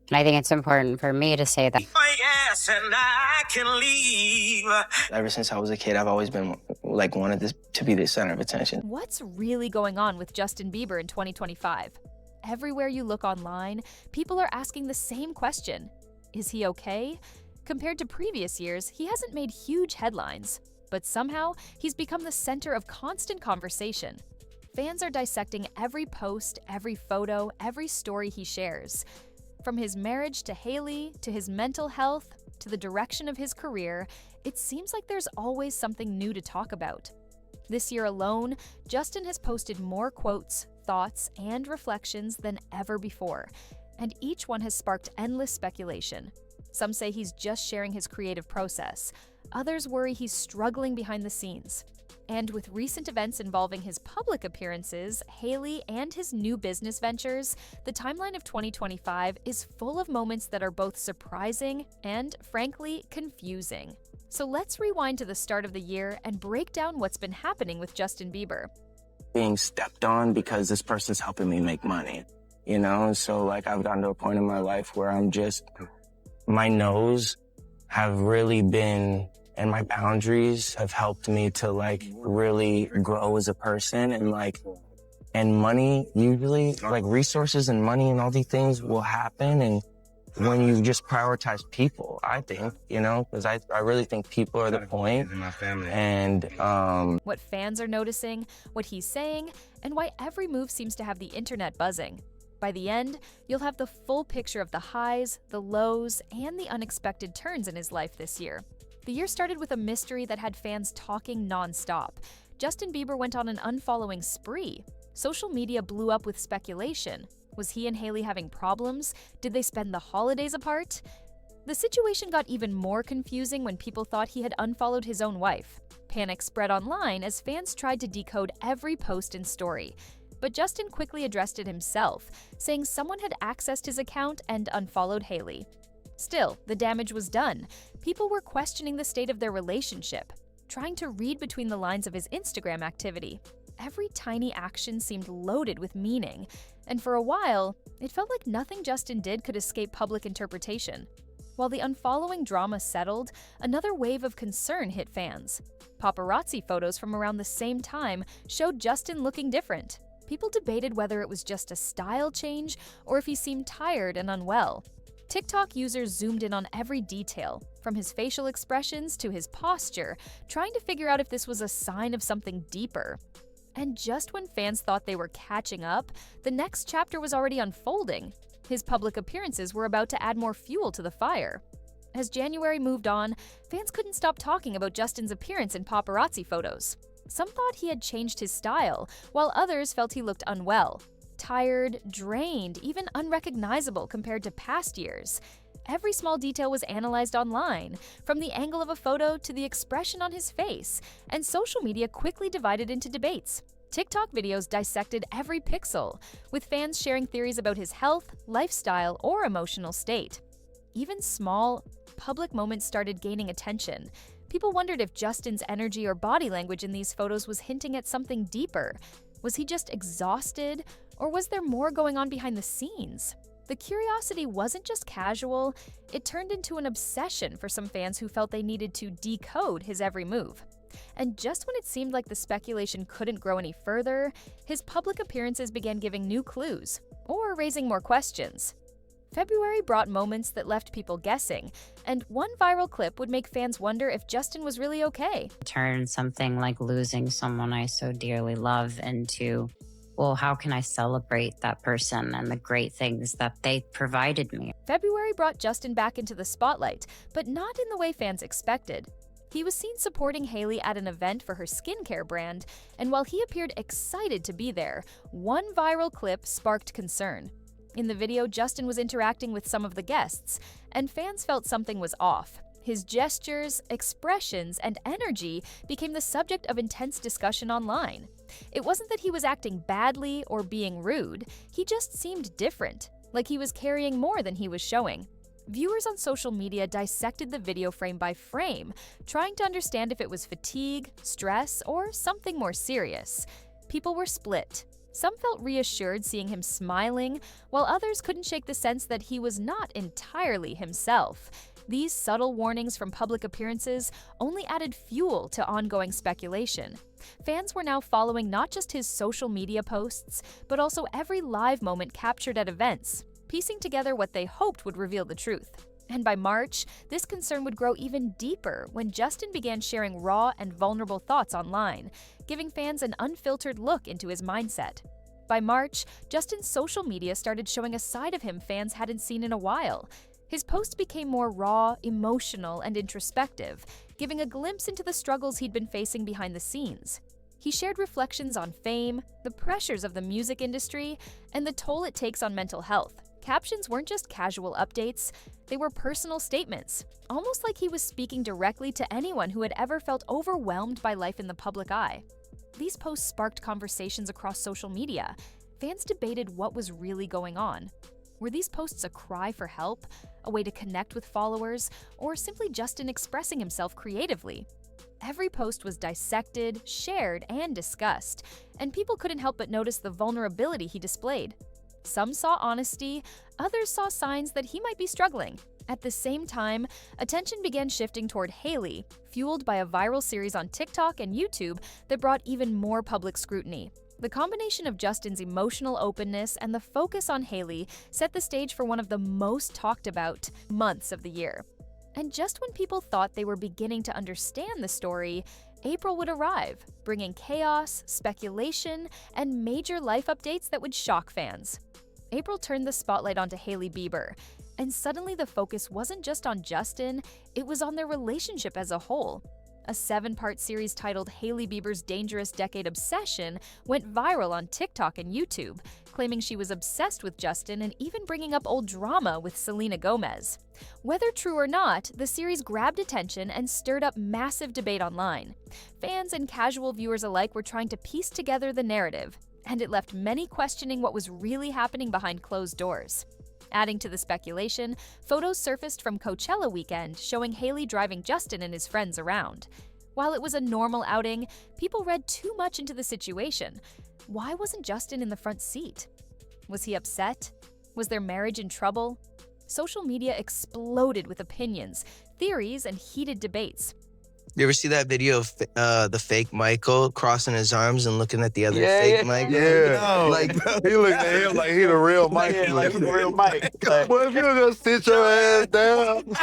And I think it's important for me to say that. Yes, and I can leave. Ever since I was a kid, I've always been like wanted this to be the center of attention. What's really going on with Justin Bieber in 2025? Everywhere you look online, people are asking the same question. Is he okay? Compared to previous years, he hasn't made huge headlines, but somehow he's become the center of constant conversation. Fans are dissecting every post, every photo, every story he shares. From his marriage to Hailey, to his mental health, to the direction of his career, it seems like there's always something new to talk about. This year alone, Justin has posted more quotes, thoughts, and reflections than ever before, and each one has sparked endless speculation. Some say he's just sharing his creative process. Others worry he's struggling behind the scenes. And with recent events involving his public appearances, Hailey, and his new business ventures, the timeline of 2025 is full of moments that are both surprising and, frankly, confusing. So let's rewind to the start of the year and break down what's been happening with Justin Bieber. Being stepped on because this person's helping me make money, you know? So like I've gotten to a point in my life where my no's have really been, and my boundaries have helped me to like really grow as a person, and money usually, like resources and money and all these things will happen, and when you just prioritize people, I think, you know, because I really think people are the point. And what fans are noticing, what he's saying, and why every move seems to have the internet buzzing. By the end, you'll have the full picture of the highs, the lows, and the unexpected turns in his life this year. The year started with a mystery that had fans talking non-stop. Justin Bieber went on an unfollowing spree. Social media blew up with speculation. Was he and Hailey having problems? Did they spend the holidays apart? The situation got even more confusing when people thought he had unfollowed his own wife. Panic spread online as fans tried to decode every post and story. But Justin quickly addressed it himself, saying someone had accessed his account and unfollowed Hailey. Still, the damage was done. People were questioning the state of their relationship, trying to read between the lines of his Instagram activity. Every tiny action seemed loaded with meaning, and for a while, it felt like nothing Justin did could escape public interpretation. While the unfollowing drama settled, another wave of concern hit fans. Paparazzi photos from around the same time showed Justin looking different. People debated whether it was just a style change or if he seemed tired and unwell. TikTok users zoomed in on every detail, from his facial expressions to his posture, trying to figure out if this was a sign of something deeper. And just when fans thought they were catching up, the next chapter was already unfolding. His public appearances were about to add more fuel to the fire. As January moved on, fans couldn't stop talking about Justin's appearance in paparazzi photos. Some thought he had changed his style, while others felt he looked unwell. Tired, drained, even unrecognizable compared to past years. Every small detail was analyzed online, from the angle of a photo to the expression on his face, and social media quickly divided into debates. TikTok videos dissected every pixel, with fans sharing theories about his health, lifestyle, or emotional state. Even small, public moments started gaining attention. People wondered if Justin's energy or body language in these photos was hinting at something deeper. Was he just exhausted, or was there more going on behind the scenes? The curiosity wasn't just casual, it turned into an obsession for some fans who felt they needed to decode his every move. And just when it seemed like the speculation couldn't grow any further, his public appearances began giving new clues, or raising more questions. February brought moments that left people guessing, and one viral clip would make fans wonder if Justin was really okay. Turn something like losing someone I so dearly love into, well, how can I celebrate that person and the great things that they provided me? February brought Justin back into the spotlight, but not in the way fans expected. He was seen supporting Hailey at an event for her skincare brand, and while he appeared excited to be there, one viral clip sparked concern. In the video, Justin was interacting with some of the guests, and fans felt something was off. His gestures, expressions, and energy became the subject of intense discussion online. It wasn't that he was acting badly or being rude, he just seemed different, like he was carrying more than he was showing. Viewers on social media dissected the video frame by frame, trying to understand if it was fatigue, stress, or something more serious. People were split. Some felt reassured seeing him smiling, while others couldn't shake the sense that he was not entirely himself. These subtle warnings from public appearances only added fuel to ongoing speculation. Fans were now following not just his social media posts, but also every live moment captured at events, piecing together what they hoped would reveal the truth. And by March, this concern would grow even deeper when Justin began sharing raw and vulnerable thoughts online, giving fans an unfiltered look into his mindset. By March, Justin's social media started showing a side of him fans hadn't seen in a while. His posts became more raw, emotional, and introspective, giving a glimpse into the struggles he'd been facing behind the scenes. He shared reflections on fame, the pressures of the music industry, and the toll it takes on mental health. Captions weren't just casual updates, they were personal statements, almost like he was speaking directly to anyone who had ever felt overwhelmed by life in the public eye. These posts sparked conversations across social media. Fans debated what was really going on. Were these posts a cry for help, a way to connect with followers, or simply Justin expressing himself creatively? Every post was dissected, shared, and discussed, and people couldn't help but notice the vulnerability he displayed. Some saw honesty, others saw signs that he might be struggling. At the same time, attention began shifting toward Hailey, fueled by a viral series on TikTok and YouTube that brought even more public scrutiny. The combination of Justin's emotional openness and the focus on Hailey set the stage for one of the most talked about months of the year. And just when people thought they were beginning to understand the story, April would arrive, bringing chaos, speculation, and major life updates that would shock fans. April turned the spotlight onto Hailey Bieber, and suddenly the focus wasn't just on Justin, it was on their relationship as a whole. A 7-part series titled Hailey Bieber's Dangerous Decade Obsession went viral on TikTok and YouTube, claiming she was obsessed with Justin and even bringing up old drama with Selena Gomez. Whether true or not, the series grabbed attention and stirred up massive debate online. Fans and casual viewers alike were trying to piece together the narrative, and it left many questioning what was really happening behind closed doors. Adding to the speculation, photos surfaced from Coachella weekend showing Hailey driving Justin and his friends around. While it was a normal outing, people read too much into the situation. Why wasn't Justin in the front seat? Was he upset? Was their marriage in trouble? Social media exploded with opinions, theories, and heated debates. You ever see that video of the fake Michael crossing his arms and looking at the other fake Michael? Yeah. Like, He looking at him like he the real Mike. Yeah, like he the real Mike. Like, What if you just sit your ass down?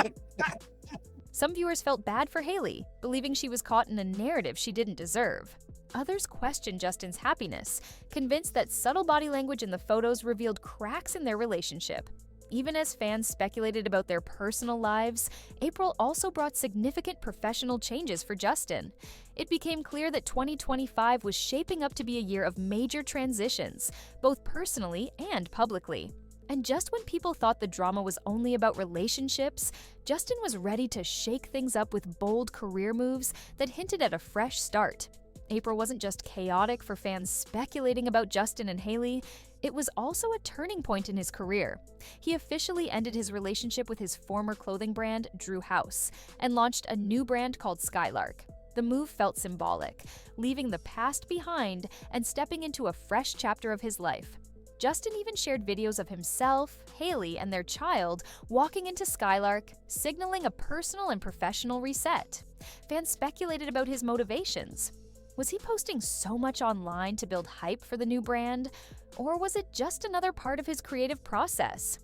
Some viewers felt bad for Hailey, believing she was caught in a narrative she didn't deserve. Others questioned Justin's happiness, convinced that subtle body language in the photos revealed cracks in their relationship. Even as fans speculated about their personal lives, April also brought significant professional changes for Justin. It became clear that 2025 was shaping up to be a year of major transitions, both personally and publicly. And just when people thought the drama was only about relationships, Justin was ready to shake things up with bold career moves that hinted at a fresh start. April wasn't just chaotic for fans speculating about Justin and Hailey, it was also a turning point in his career. He officially ended his relationship with his former clothing brand, Drew House, and launched a new brand called Skylark. The move felt symbolic, leaving the past behind and stepping into a fresh chapter of his life. Justin even shared videos of himself, Hailey, and their child walking into Skylark, signaling a personal and professional reset. Fans speculated about his motivations. Was he posting so much online to build hype for the new brand? Or was it just another part of his creative process?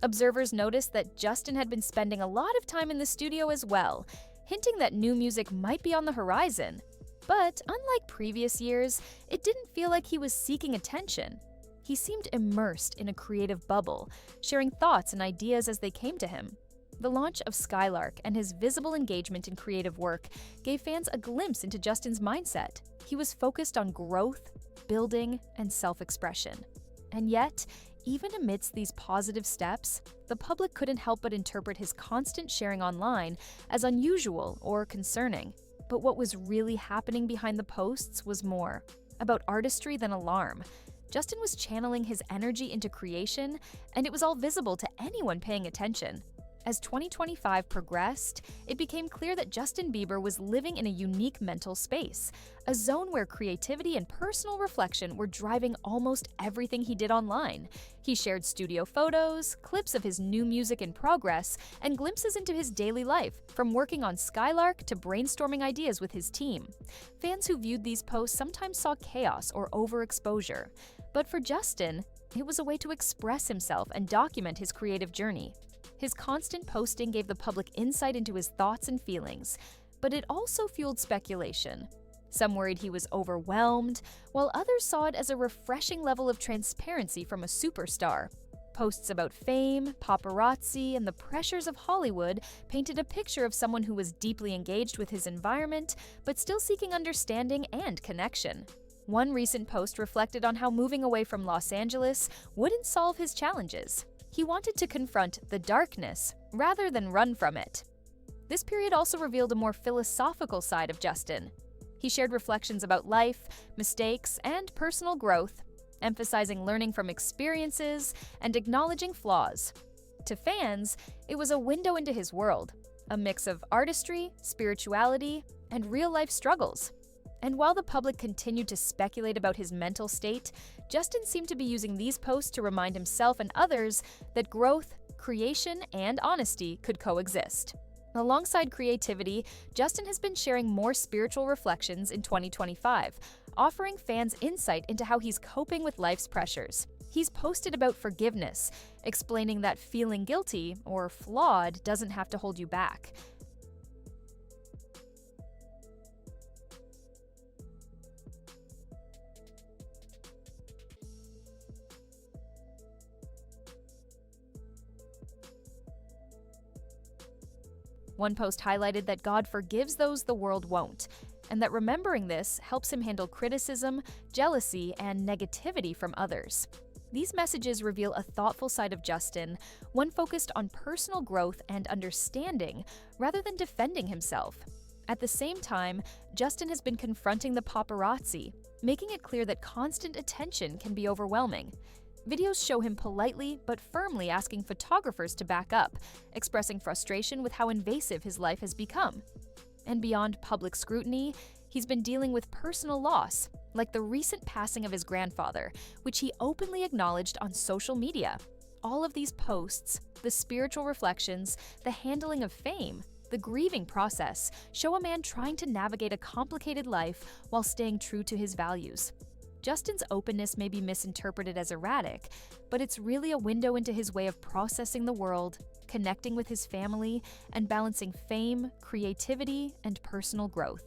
Observers noticed that Justin had been spending a lot of time in the studio as well, hinting that new music might be on the horizon. But unlike previous years, it didn't feel like he was seeking attention. He seemed immersed in a creative bubble, sharing thoughts and ideas as they came to him. The launch of Skylark and his visible engagement in creative work gave fans a glimpse into Justin's mindset. He was focused on growth, building, and self-expression. And yet, even amidst these positive steps, the public couldn't help but interpret his constant sharing online as unusual or concerning. But what was really happening behind the posts was more about artistry than alarm. Justin was channeling his energy into creation, and it was all visible to anyone paying attention. As 2025 progressed, it became clear that Justin Bieber was living in a unique mental space, a zone where creativity and personal reflection were driving almost everything he did online. He shared studio photos, clips of his new music in progress, and glimpses into his daily life, from working on Skylark to brainstorming ideas with his team. Fans who viewed these posts sometimes saw chaos or overexposure. But for Justin, it was a way to express himself and document his creative journey. His constant posting gave the public insight into his thoughts and feelings, but it also fueled speculation. Some worried he was overwhelmed, while others saw it as a refreshing level of transparency from a superstar. Posts about fame, paparazzi, and the pressures of Hollywood painted a picture of someone who was deeply engaged with his environment, but still seeking understanding and connection. One recent post reflected on how moving away from Los Angeles wouldn't solve his challenges. He wanted to confront the darkness rather than run from it. This period also revealed a more philosophical side of Justin. He shared reflections about life, mistakes, and personal growth, emphasizing learning from experiences and acknowledging flaws. To fans, it was a window into his world, a mix of artistry, spirituality, and real-life struggles. And while the public continued to speculate about his mental state, Justin seemed to be using these posts to remind himself and others that growth, creation, and honesty could coexist. Alongside creativity, Justin has been sharing more spiritual reflections in 2025, offering fans insight into how he's coping with life's pressures. He's posted about forgiveness, explaining that feeling guilty or flawed doesn't have to hold you back. One post highlighted that God forgives those the world won't, and that remembering this helps him handle criticism, jealousy, and negativity from others. These messages reveal a thoughtful side of Justin, one focused on personal growth and understanding rather than defending himself. At the same time, Justin has been confronting the paparazzi, making it clear that constant attention can be overwhelming. Videos show him politely but firmly asking photographers to back up, expressing frustration with how invasive his life has become. And beyond public scrutiny, he's been dealing with personal loss, like the recent passing of his grandfather, which he openly acknowledged on social media. All of these posts, the spiritual reflections, the handling of fame, the grieving process, show a man trying to navigate a complicated life while staying true to his values. Justin's openness may be misinterpreted as erratic, but it's really a window into his way of processing the world, connecting with his family, and balancing fame, creativity, and personal growth.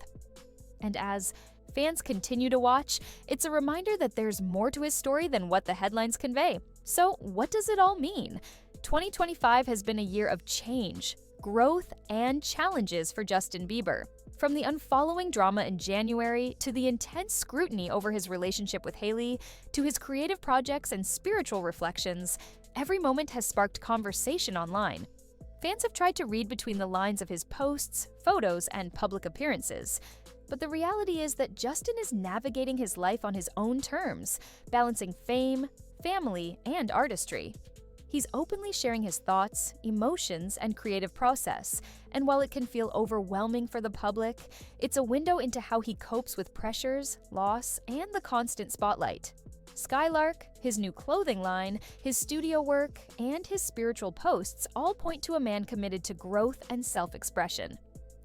And as fans continue to watch, it's a reminder that there's more to his story than what the headlines convey. So, what does it all mean? 2025 has been a year of change, growth, and challenges for Justin Bieber. From the unfollowing drama in January, to the intense scrutiny over his relationship with Hailey, to his creative projects and spiritual reflections, every moment has sparked conversation online. Fans have tried to read between the lines of his posts, photos, and public appearances. But the reality is that Justin is navigating his life on his own terms, balancing fame, family, and artistry. He's openly sharing his thoughts, emotions, and creative process, and while it can feel overwhelming for the public, it's a window into how he copes with pressures, loss, and the constant spotlight. Skylark, his new clothing line, his studio work, and his spiritual posts all point to a man committed to growth and self-expression.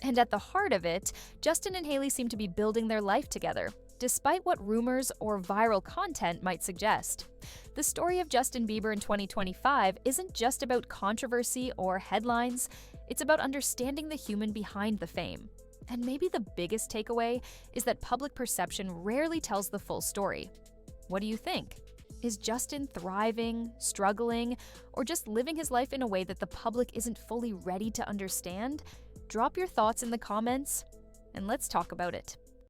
And at the heart of it, Justin and Hailey seem to be building their life together, despite what rumors or viral content might suggest. The story of Justin Bieber in 2025 isn't just about controversy or headlines, it's about understanding the human behind the fame. And maybe the biggest takeaway is that public perception rarely tells the full story. What do you think? Is Justin thriving, struggling, or just living his life in a way that the public isn't fully ready to understand? Drop your thoughts in the comments, and let's talk about it.